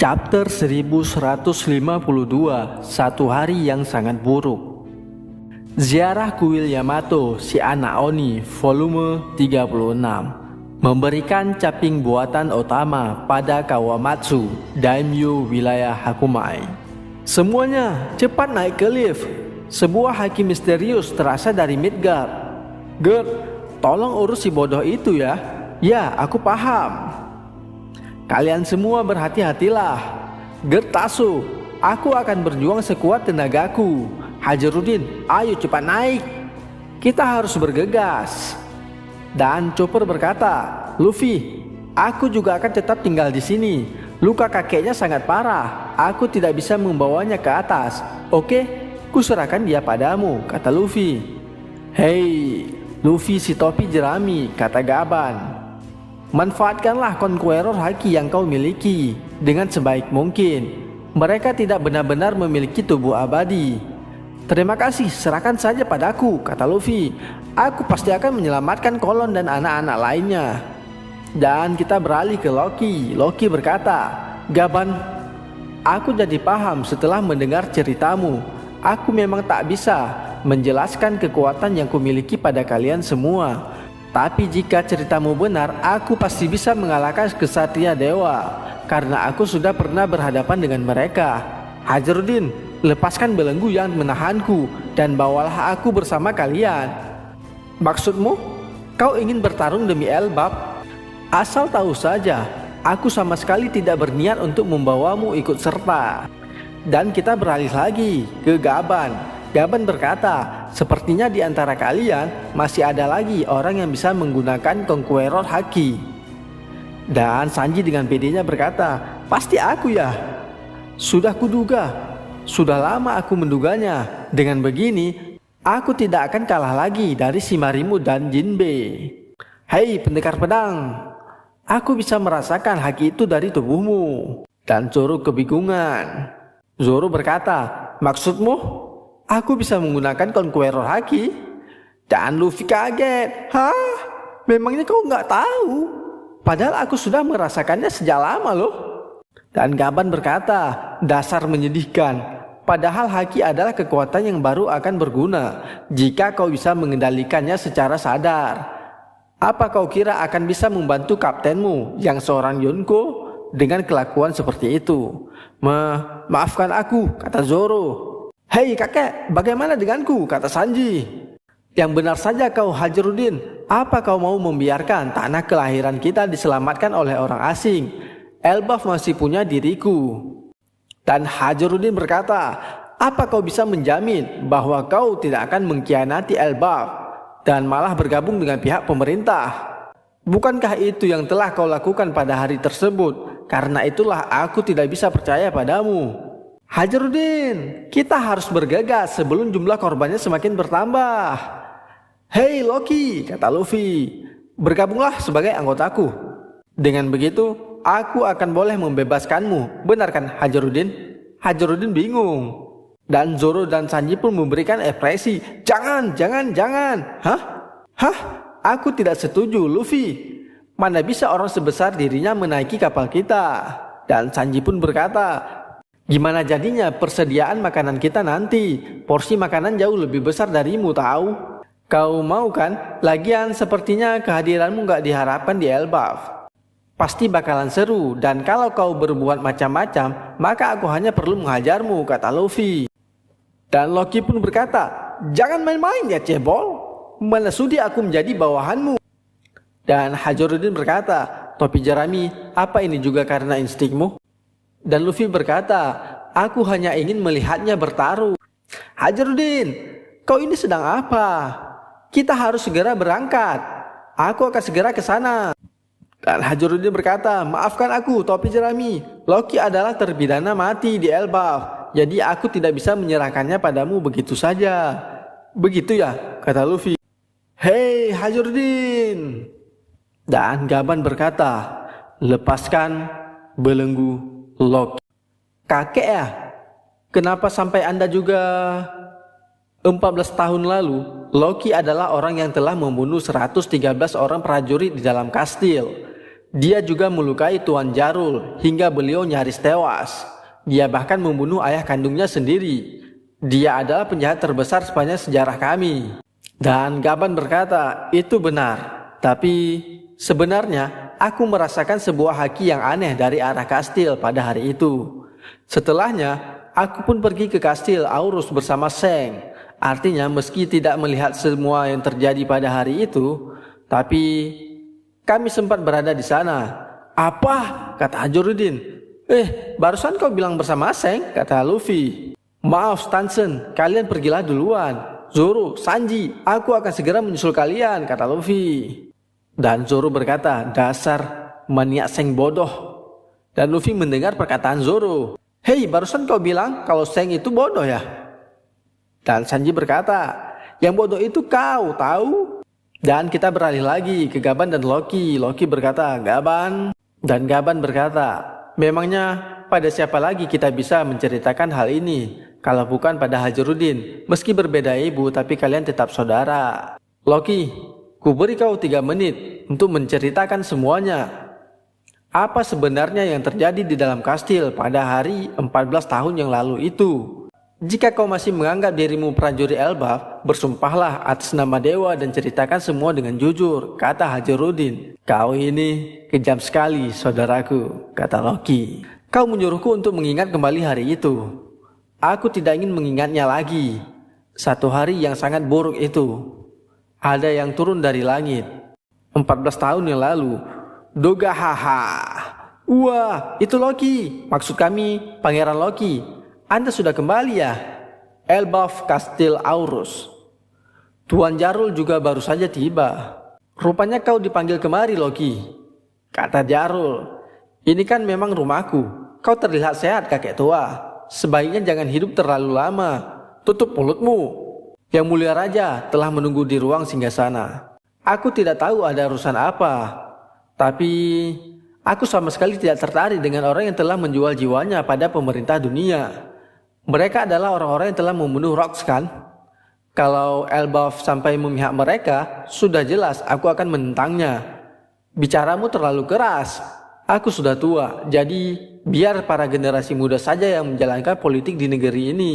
Chapter 1152, Satu Hari yang Sangat Buruk. Ziarah Kuil Yamato, si anak Oni, volume 36, memberikan caping buatan utama pada Kawamatsu, daimyo wilayah Hakumai. Semuanya cepat naik ke lift. Sebuah haki misterius terasa dari Midgard. Gerd, tolong urus si bodoh itu ya. Ya, aku paham. Kalian semua berhati-hatilah. Gertasu, aku akan berjuang sekuat tenagaku. Hajarudin, ayo cepat naik. Kita harus bergegas. Dan Chopper berkata, Luffy, aku juga akan tetap tinggal di sini. Luka kakeknya sangat parah. Aku tidak bisa membawanya ke atas. Oke, kuserahkan dia padamu, kata Luffy. Hei, Luffy si topi jerami, kata Gaban. Manfaatkanlah Conqueror Haki yang kau miliki dengan sebaik mungkin. Mereka tidak benar-benar memiliki tubuh abadi. Terima kasih, serahkan saja padaku, kata Luffy. Aku pasti akan menyelamatkan Kolon dan anak-anak lainnya. Dan kita beralih ke Loki. Loki berkata, Gaban, aku jadi paham setelah mendengar ceritamu. Aku memang tak bisa menjelaskan kekuatan yang kumiliki pada kalian semua. Tapi jika ceritamu benar, aku pasti bisa mengalahkan kesatria dewa, karena aku sudah pernah berhadapan dengan mereka. Hajarudin, lepaskan belenggu yang menahanku dan bawalah aku bersama kalian. Maksudmu? Kau ingin bertarung demi Elbap? Asal tahu saja, aku sama sekali tidak berniat untuk membawamu ikut serta. Dan kita beralih lagi ke Gaban. Gaban berkata, sepertinya di antara kalian masih ada lagi orang yang bisa menggunakan Conqueror Haki. Dan Sanji dengan pedenya berkata, pasti aku ya. Sudah kuduga, sudah lama aku menduganya. Dengan begini, aku tidak akan kalah lagi dari Shimarimu dan Jinbe. Hei pendekar pedang, aku bisa merasakan haki itu dari tubuhmu. Dan Zoro kebingungan. Zoro berkata, maksudmu? Aku bisa menggunakan Conqueror Haki? Dan Luffy kaget. Hah? Memangnya kau nggak tahu? Padahal aku sudah merasakannya sejak lama loh. Dan Gaban berkata, dasar menyedihkan. Padahal Haki adalah kekuatan yang baru akan berguna jika kau bisa mengendalikannya secara sadar. Apa kau kira akan bisa membantu kaptenmu yang seorang Yonko dengan kelakuan seperti itu? Maafkan aku, kata Zoro. Hei kakek, bagaimana denganku, kata Sanji. Yang benar saja kau Hajarudin. Apa kau mau membiarkan tanah kelahiran kita diselamatkan oleh orang asing? Elbaf masih punya diriku. Dan Hajarudin berkata, apa kau bisa menjamin bahwa kau tidak akan mengkhianati Elbaf dan malah bergabung dengan pihak pemerintah? Bukankah itu yang telah kau lakukan pada hari tersebut? Karena itulah aku tidak bisa percaya padamu. Hajarudin, kita harus bergegas sebelum jumlah korbannya semakin bertambah. Hei Loki, kata Luffy, bergabunglah sebagai anggotaku. Dengan begitu, aku akan boleh membebaskanmu. Benar kan Hajarudin? Hajarudin bingung. Dan Zoro dan Sanji pun memberikan ekspresi. Jangan. Hah? Aku tidak setuju, Luffy. Mana bisa orang sebesar dirinya menaiki kapal kita? Dan Sanji pun berkata, gimana jadinya persediaan makanan kita nanti? Porsi makanan jauh lebih besar darimu tahu. Kau mau kan? Lagian sepertinya kehadiranmu gak diharapkan di Elbaf. Pasti bakalan seru. Dan kalau kau berbuat macam-macam, maka aku hanya perlu menghajarmu, kata Luffy. Dan Loki pun berkata, jangan main-main ya cebol. Mana sudi aku menjadi bawahanmu. Dan Hajarudin berkata, topi jerami, apa ini juga karena instingmu? Dan Luffy berkata, aku hanya ingin melihatnya bertarung. Hajarudin, kau ini sedang apa? Kita harus segera berangkat. Aku akan segera ke sana. Dan Hajarudin berkata, maafkan aku, topi jerami. Loki adalah terpidana mati di Elbaf. Jadi aku tidak bisa menyerahkannya padamu begitu saja. Begitu ya, kata Luffy. Hei Hajarudin. Dan Gaban berkata, lepaskan belenggu Loki. Kakek ya? Kenapa sampai Anda juga? 14 tahun lalu, Loki adalah orang yang telah membunuh 113 orang prajurit di dalam kastil. Dia juga melukai Tuan Jarul hingga beliau nyaris tewas. Dia bahkan membunuh ayah kandungnya sendiri. Dia adalah penjahat terbesar sepanjang sejarah kami. Dan Gaban berkata, itu benar. Tapi sebenarnya aku merasakan sebuah haki yang aneh dari arah kastil pada hari itu. Setelahnya, aku pun pergi ke kastil Aurus bersama Seng. Artinya meski tidak melihat semua yang terjadi pada hari itu, tapi kami sempat berada di sana. Apa? Kata Hajaruddin. Barusan kau bilang bersama Seng, kata Luffy. Maaf Stanson, kalian pergilah duluan. Zoro, Sanji, aku akan segera menyusul kalian, kata Luffy. Dan Zoro berkata, dasar maniak Seng bodoh. Dan Luffy mendengar perkataan Zoro. Hei, barusan kau bilang kalau Seng itu bodoh ya? Dan Sanji berkata, yang bodoh itu kau, tahu? Dan kita beralih lagi ke Gaban dan Loki. Loki berkata, Gaban. Dan Gaban berkata, memangnya pada siapa lagi kita bisa menceritakan hal ini kalau bukan pada Hajaruddin? Meski berbeda ibu, tapi kalian tetap saudara. Loki, ku beri kau 3 menit untuk menceritakan semuanya. Apa sebenarnya yang terjadi di dalam kastil pada hari 14 tahun yang lalu itu? Jika kau masih menganggap dirimu prajurit Elbaf, bersumpahlah atas nama dewa dan ceritakan semua dengan jujur, kata Hajaruddin. Kau ini kejam sekali, saudaraku, kata Loki. Kau menyuruhku untuk mengingat kembali hari itu. Aku tidak ingin mengingatnya lagi. Satu hari yang sangat buruk itu. Ada yang turun dari langit. 14 tahun yang lalu. Dogahaha. Wah, itu Loki. Maksud kami, Pangeran Loki. Anda sudah kembali ya? Elbaf Kastil Aurus. Tuan Jarul juga baru saja tiba. Rupanya kau dipanggil kemari, Loki, kata Jarul. Ini kan memang rumahku. Kau terlihat sehat, kakek tua. Sebaiknya jangan hidup terlalu lama. Tutup mulutmu. Yang mulia raja telah menunggu di ruang singgasana. Aku tidak tahu ada urusan apa. Tapi aku sama sekali tidak tertarik dengan orang yang telah menjual jiwanya pada pemerintah dunia. Mereka adalah orang-orang yang telah membunuh Rox, kan? Kalau Elbaf sampai memihak mereka, sudah jelas aku akan menentangnya. Bicaramu terlalu keras. Aku sudah tua, jadi biar para generasi muda saja yang menjalankan politik di negeri ini.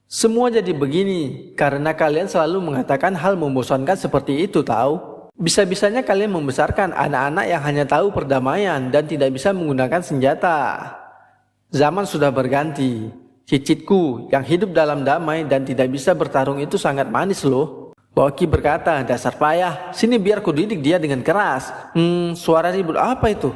Semua jadi begini karena kalian selalu mengatakan hal membosankan seperti itu, tahu? Bisa-bisanya kalian membesarkan anak-anak yang hanya tahu perdamaian dan tidak bisa menggunakan senjata. Zaman sudah berganti. Cicitku yang hidup dalam damai dan tidak bisa bertarung itu sangat manis loh. Loki berkata, dasar payah, sini biar ku didik dia dengan keras. Suara ribut apa itu?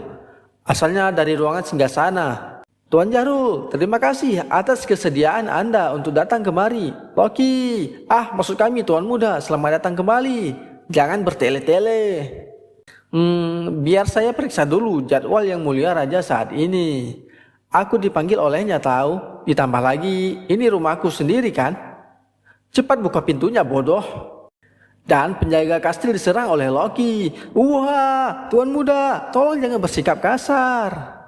Asalnya dari ruangan singgasana. Tuan Jarul, terima kasih atas kesediaan Anda untuk datang kemari. Loki, maksud kami Tuan Muda, selamat datang kembali. Jangan bertele-tele. Biar saya periksa dulu jadwal yang mulia raja saat ini. Aku dipanggil olehnya tahu. Ditambah lagi, ini rumahku sendiri kan? Cepat buka pintunya, bodoh. Dan penjaga kastil diserang oleh Loki. Wah, Tuan Muda, tolong jangan bersikap kasar.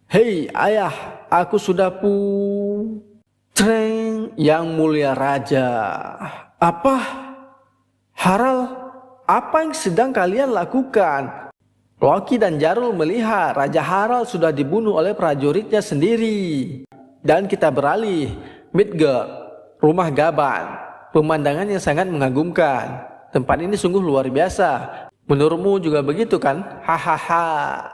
Hei ayah, aku sudah Treng, yang mulia raja. Apa? Haral, apa yang sedang kalian lakukan? Loki dan Jarul melihat Raja Haral sudah dibunuh oleh prajuritnya sendiri. Dan kita beralih, Midgard, rumah Gaban. Pemandangan yang sangat mengagumkan. Tempat ini sungguh luar biasa. Menurutmu juga begitu kan? Hahaha.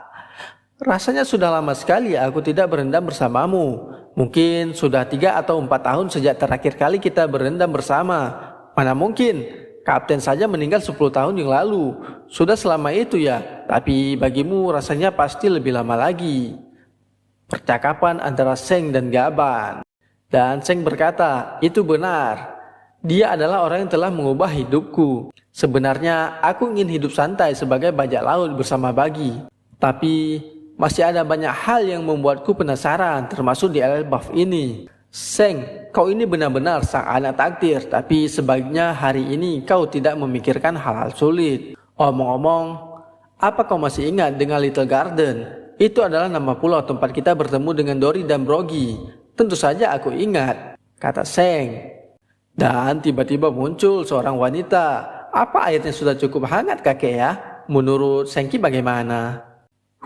Rasanya sudah lama sekali aku tidak berendam bersamamu. Mungkin sudah 3 atau 4 tahun sejak terakhir kali kita berendam bersama. Mana mungkin? Kapten saja meninggal 10 tahun yang lalu. Sudah selama itu ya. Tapi bagimu rasanya pasti lebih lama lagi. Percakapan antara Seng dan Gaban. Dan Seng berkata, itu benar. Dia adalah orang yang telah mengubah hidupku. Sebenarnya aku ingin hidup santai sebagai bajak laut bersama Bagi. Tapi masih ada banyak hal yang membuatku penasaran, termasuk di Elbaf ini. Seng, kau ini benar-benar sang anak takdir. Tapi sebaiknya hari ini kau tidak memikirkan hal-hal sulit. Omong-omong, apa kau masih ingat dengan Little Garden? Itu adalah nama pulau tempat kita bertemu dengan Dory dan Brogy. Tentu saja aku ingat, kata Seng. Dan tiba-tiba muncul seorang wanita. Apa airnya sudah cukup hangat kakek ya? Menurut Sengki bagaimana?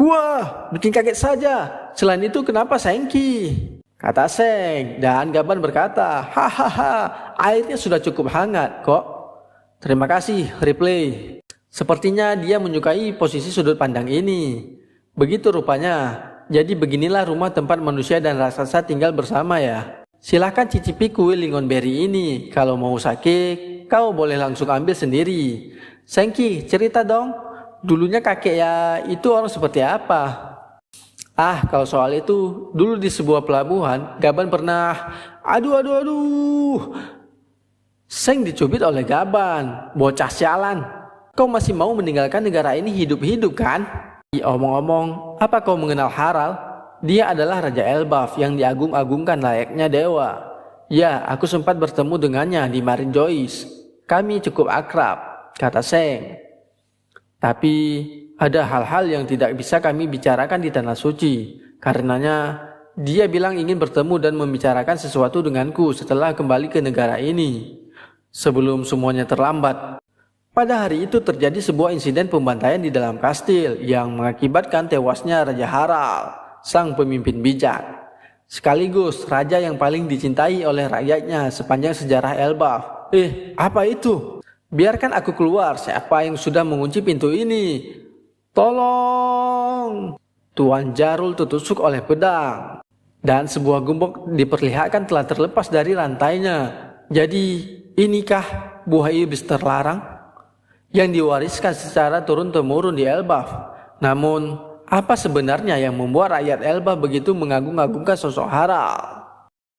Wah, bikin kaget saja. Selain itu kenapa Sengki? Kata Seng, dan Gaban berkata, hahaha, airnya sudah cukup hangat kok. Terima kasih, Ripley. Sepertinya dia menyukai posisi sudut pandang ini. Begitu rupanya. Jadi beginilah rumah tempat manusia dan raksasa tinggal bersama ya. Silahkan cicipi kue lingonberry ini. Kalau mau sakit, kau boleh langsung ambil sendiri. Sengki, cerita dong. Dulunya kakek ya itu orang seperti apa? Ah, kalau soal itu, dulu di sebuah pelabuhan, Gaban pernah... Aduh. Seng dicubit oleh Gaban. Bocah sialan. Kau masih mau meninggalkan negara ini hidup-hidup kan? Omong-omong, apa kau mengenal Harald? Dia adalah Raja Elbaf yang diagung-agungkan layaknya dewa. Ya, aku sempat bertemu dengannya di Marine Joyce. Kami cukup akrab, kata Seng. Tapi ada hal-hal yang tidak bisa kami bicarakan di Tanah Suci. Karenanya dia bilang ingin bertemu dan membicarakan sesuatu denganku setelah kembali ke negara ini. Sebelum semuanya terlambat. Pada hari itu terjadi sebuah insiden pembantaian di dalam kastil yang mengakibatkan tewasnya Raja Harald, sang pemimpin bijak. Sekaligus raja yang paling dicintai oleh rakyatnya sepanjang sejarah Elbaf. Apa itu? Biarkan aku keluar, siapa yang sudah mengunci pintu ini? Tolong! Tuan Jarul tertusuk oleh pedang. Dan sebuah gembok diperlihatkan telah terlepas dari rantainya. Jadi, inikah buah iblis terlarang? Yang diwariskan secara turun-temurun di Elbaf. Namun, apa sebenarnya yang membuat rakyat Elbaf begitu mengagung-agungkan sosok Harald?